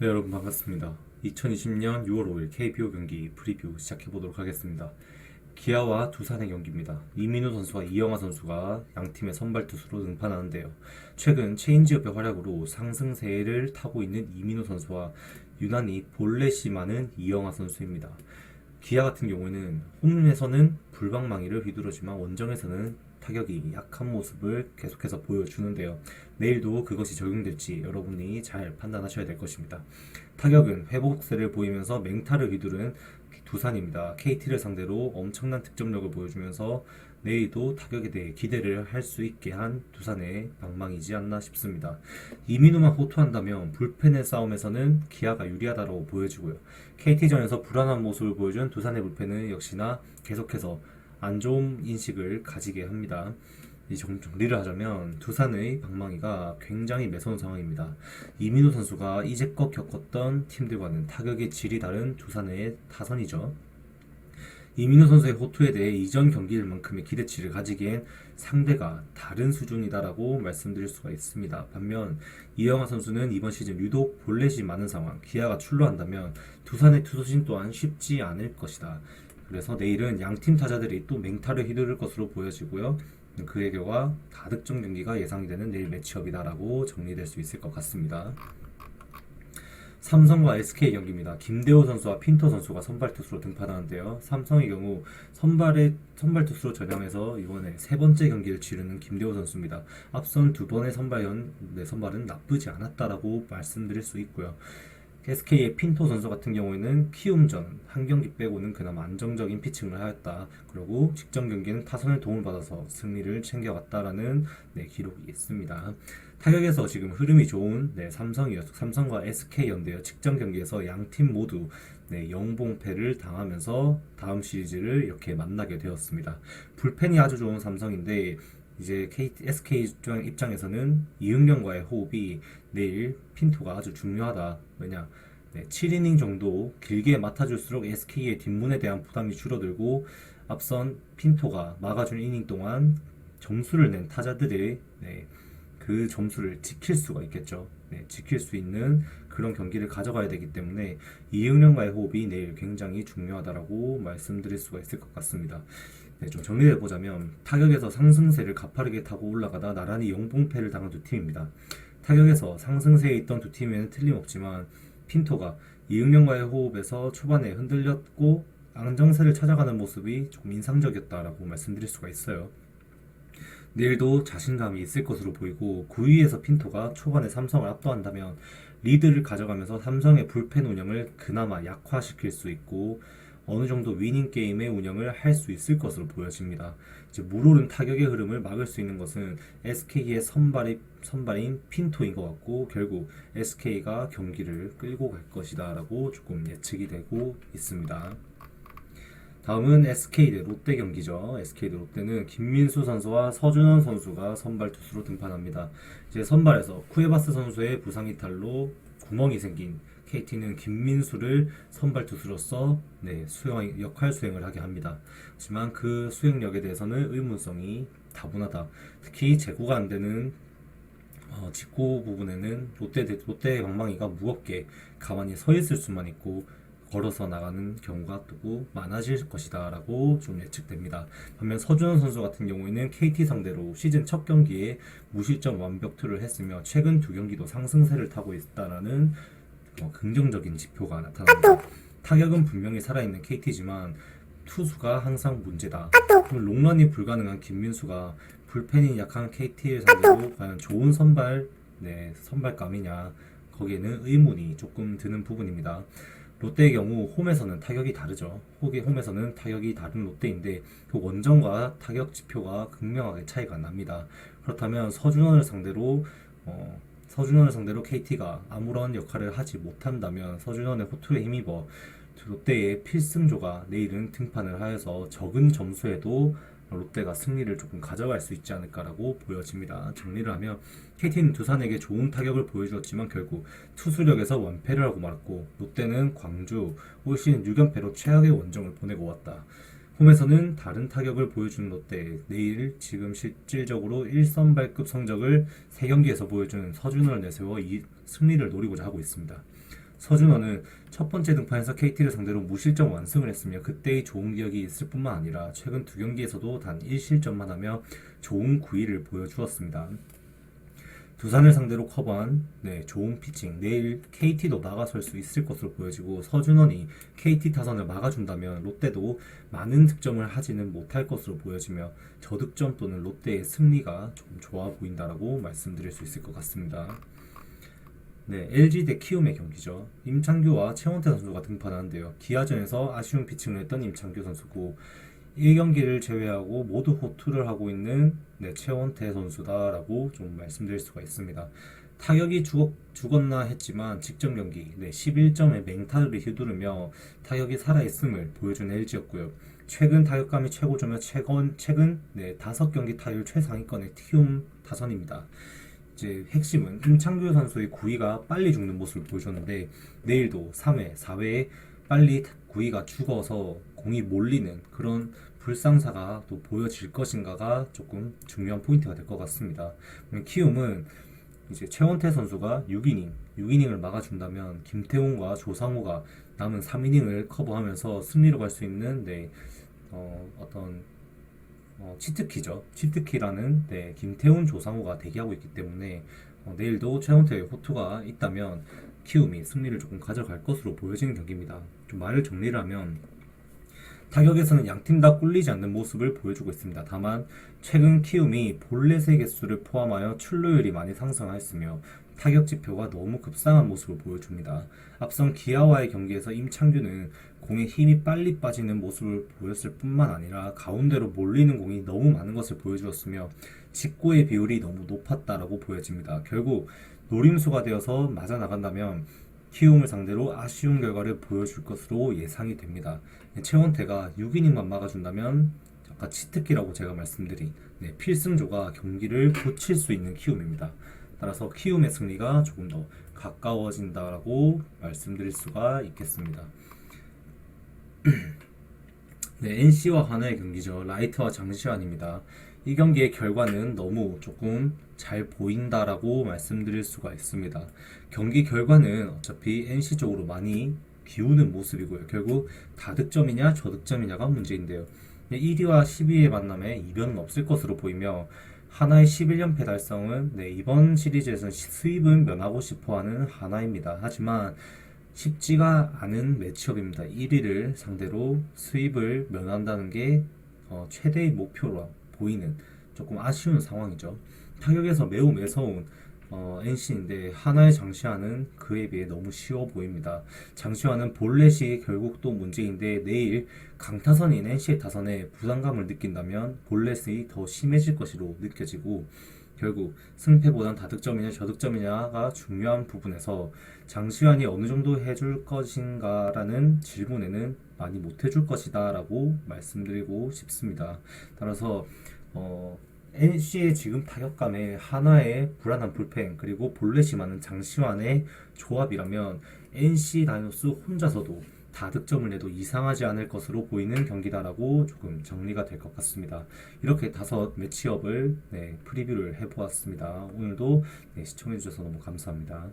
네, 여러분 반갑습니다. 2020년 6월 5일 KBO 경기 프리뷰 시작해보도록 하겠습니다. 기아와 두산의 경기입니다. 이민호 선수와 이영하 선수가 양팀의 선발 투수로 등판하는데요. 최근 체인지업의 활약으로 상승세를 타고 있는 이민호 선수와 유난히 볼넷이 많은 이영하 선수입니다. 기아 같은 경우에는 홈에서는 불방망이를 휘두르지만 원정에서는 타격이 약한 모습을 계속해서 보여주는데요. 내일도 그것이 적용될지 여러분이 잘 판단하셔야 될 것입니다. 타격은 회복세를 보이면서 맹타를 휘두른 두산입니다. KT를 상대로 엄청난 득점력을 보여주면서 내일도 타격에 대해 기대를 할 수 있게 한 두산의 방망이지 않나 싶습니다. 이민우만 호투한다면 불펜의 싸움에서는 기아가 유리하다고 보여지고요. KT전에서 불안한 모습을 보여준 두산의 불펜은 역시나 계속해서 안 좋은 인식을 가지게 합니다. 이 정리를 하자면 두산의 방망이가 굉장히 매서운 상황입니다. 이민호 선수가 이제껏 겪었던 팀들과는 타격의 질이 다른 두산의 타선이죠. 이민호 선수의 호투에 대해 이전 경기들만큼의 기대치를 가지기엔 상대가 다른 수준이다라고 말씀드릴 수가 있습니다. 반면 이영하 선수는 이번 시즌 유독 볼넷이 많은 상황, 기아가 출루한다면 두산의 투수진 또한 쉽지 않을 것이다. 그래서 내일은 양팀 타자들이 또 맹타를 휘두를 것으로 보여지고요. 그의 결과 다득점 경기가 예상이 되는 내일 매치업이다라고 정리될 수 있을 것 같습니다. 삼성과 SK 경기입니다. 김대호 선수와 핀터 선수가 선발 투수로 등판하는데요. 삼성의 경우 선발 투수로 전향해서 이번에 세 번째 경기를 치르는 김대호 선수입니다. 앞선 두 번의 선발은 나쁘지 않았다라고 말씀드릴 수 있고요. SK의 핀토 선수 같은 경우에는 키움전 한 경기 빼고는 그나마 안정적인 피칭을 하였다. 그리고 직전 경기는 타선의 도움을 받아서 승리를 챙겨갔다라는 기록이 있습니다. 타격에서 지금 흐름이 좋은 삼성과 SK였는데요. 직전 경기에서 양팀 모두 영봉패를 당하면서 다음 시리즈를 이렇게 만나게 되었습니다. 불펜이 아주 좋은 삼성인데 이제 SK 입장에서는 이응련과의 호흡이 내일 핀토가 아주 중요하다. 왜냐? 7이닝 정도 길게 맡아줄수록 SK의 뒷문에 대한 부담이 줄어들고 앞선 핀토가 막아준 이닝 동안 점수를 낸 타자들의 그 점수를 지킬 수가 있겠죠. 지킬 수 있는 그런 경기를 가져가야 되기 때문에 이응련과의 호흡이 내일 굉장히 중요하다라고 말씀드릴 수가 있을 것 같습니다. 좀 정리해 보자면 타격에서 상승세를 가파르게 타고 올라가다 나란히 영봉패를 당한 두 팀입니다. 타격에서 상승세에 있던 두 팀에는 틀림없지만 핀토가 이응련과의 호흡에서 초반에 흔들렸고 안정세를 찾아가는 모습이 조금 인상적이었다라고 말씀드릴 수가 있어요. 내일도 자신감이 있을 것으로 보이고 9위에서 핀토가 초반에 삼성을 압도한다면 리드를 가져가면서 삼성의 불펜 운영을 그나마 약화시킬 수 있고 어느 정도 위닝 게임의 운영을 할 수 있을 것으로 보여집니다. 이제 물오른 타격의 흐름을 막을 수 있는 것은 SK의 선발인 핀토인 것 같고 결국 SK가 경기를 끌고 갈 것이다 라고 조금 예측이 되고 있습니다. 다음은 SK 대 롯데 경기죠. SK 대 롯데는 김민수 선수와 서준원 선수가 선발 투수로 등판합니다. 이제 선발에서 쿠에바스 선수의 부상 이탈로 구멍이 생긴 KT는 김민수를 선발 투수로서 역할 수행을 하게 합니다. 하지만 그 수행력에 대해서는 의문성이 다분하다. 특히 제구가 안 되는 직구 부분에는 롯데의 방망이가 무겁게 가만히 서 있을 수만 있고 걸어서 나가는 경우가 또 많아질 것이다 라고 좀 예측됩니다. 반면 서준원 선수 같은 경우에는 KT 상대로 시즌 첫 경기에 무실점 완벽투를 했으며 최근 두 경기도 상승세를 타고 있다라는 긍정적인 지표가 나타납니다. 타격은 분명히 살아있는 KT지만 투수가 항상 문제다. 롱런이 불가능한 김민수가 불펜이 약한 KT를 상대로 과연 좋은 선발감이냐 거기에는 의문이 조금 드는 부분입니다. 롯데의 경우 홈에서는 타격이 다르죠. 홈에서는 타격이 다른 롯데인데 그 원정과 타격 지표가 극명하게 차이가 납니다. 그렇다면 서준원을 상대로 KT가 아무런 역할을 하지 못한다면 서준원의 호투에 힘입어 롯데의 필승조가 내일은 등판을 하여서 적은 점수에도 롯데가 승리를 조금 가져갈 수 있지 않을까라고 보여집니다. 정리를 하면 KT는 두산에게 좋은 타격을 보여주었지만 결국 투수력에서 완패를 하고 말았고 롯데는 광주 올 시즌 6연패로 최악의 원정을 보내고 왔다. 홈에서는 다른 타격을 보여주는 롯데, 내일 지금 실질적으로 1선발급 성적을 3경기에서 보여주는 서준원을 내세워 이 승리를 노리고자 하고 있습니다. 서준원은 첫 번째 등판에서 KT를 상대로 무실점 완승을 했으며 그때의 좋은 기억이 있을 뿐만 아니라 최근 두 경기에서도 단 1실점만 하며 좋은 구위를 보여주었습니다. 두산을 상대로 커버한 좋은 피칭, 내일 KT도 나가설 수 있을 것으로 보여지고 서준원이 KT 타선을 막아준다면 롯데도 많은 득점을 하지는 못할 것으로 보여지며 저득점 또는 롯데의 승리가 좀 좋아 보인다라고 말씀드릴 수 있을 것 같습니다. LG 대 키움의 경기죠. 임창규와 최원태 선수가 등판하는데요. 기아전에서 아쉬운 피칭을 했던 임창규 선수고 1경기를 제외하고 모두 호투를 하고 있는 최원태 선수다라고 좀 말씀드릴 수가 있습니다. 타격이 죽었나 했지만 직전 경기 11점의 맹타를 휘두르며 타격이 살아있음을 보여준 LG였고요. 최근 타격감이 최고조며 최근 5경기 타율 최상위권의 키움 타선입니다. 이제 핵심은 임창규 선수의 구위가 빨리 죽는 모습을 보여줬는데 내일도 3회, 4회에 빨리 구위가 죽어서 공이 몰리는 그런 불상사가 또 보여질 것인가가 조금 중요한 포인트가 될 것 같습니다. 키움은 이제 최원태 선수가 6이닝을 막아준다면 김태훈과 조상우가 남은 3이닝을 커버하면서 승리로 갈 수 있는 치트키죠. 치트키라는 김태훈, 조상우가 대기하고 있기 때문에 내일도 최원태의 호투가 있다면 키움이 승리를 조금 가져갈 것으로 보여지는 경기입니다. 좀 말을 정리를 하면 타격에서는 양팀 다 꿀리지 않는 모습을 보여주고 있습니다. 다만 최근 키움이 볼넷의 개수를 포함하여 출루율이 많이 상승하였으며 타격 지표가 너무 급상한 모습을 보여줍니다. 앞선 기아와의 경기에서 임창규는 공에 힘이 빨리 빠지는 모습을 보였을 뿐만 아니라 가운데로 몰리는 공이 너무 많은 것을 보여주었으며 직구의 비율이 너무 높았다라고 보여집니다. 결국 노림수가 되어서 맞아 나간다면 키움을 상대로 아쉬운 결과를 보여줄 것으로 예상이 됩니다. 최원태가 6이닝만 막아준다면 아까 치트키라고 제가 말씀드린 필승조가 경기를 고칠 수 있는 키움입니다. 따라서 키움의 승리가 조금 더 가까워진다라고 말씀드릴 수가 있겠습니다. NC와 한화의 경기죠. 라이트와 장시환입니다. 이 경기의 결과는 너무 조금 잘 보인다라고 말씀드릴 수가 있습니다. 경기 결과는 어차피 NC 쪽으로 많이 기우는 모습이고요. 결국 다득점이냐 저득점이냐가 문제인데요. 1위와 12위의 만남에 이변은 없을 것으로 보이며 하나의 11연패 달성은 이번 시리즈에서는 수입은 면하고 싶어하는 하나입니다. 하지만 쉽지가 않은 매치업입니다. 1위를 상대로 수입을 면한다는 게 최대의 목표로 보이는 조금 아쉬운 상황이죠. 타격에서 매우 매서운 NC인데 하나의 장시환은 그에 비해 너무 쉬워 보입니다. 장시환은 볼넷이 결국 또 문제인데 내일 강타선인 NC의 타선에 부담감을 느낀다면 볼넷이 더 심해질 것으로 느껴지고 결국 승패보단 다득점이냐 저득점이냐가 중요한 부분에서 장시환이 어느 정도 해줄 것인가라는 질문에는 많이 못 해줄 것이다 라고 말씀드리고 싶습니다. 따라서 NC의 지금 타격감에 하나의 불안한 불펜 그리고 볼넷이 많은 장시환의 조합이라면 NC 다이노스 혼자서도 다득점을 내도 이상하지 않을 것으로 보이는 경기다라고 조금 정리가 될 것 같습니다. 이렇게 5 매치업을 프리뷰를 해보았습니다. 오늘도 시청해주셔서 너무 감사합니다.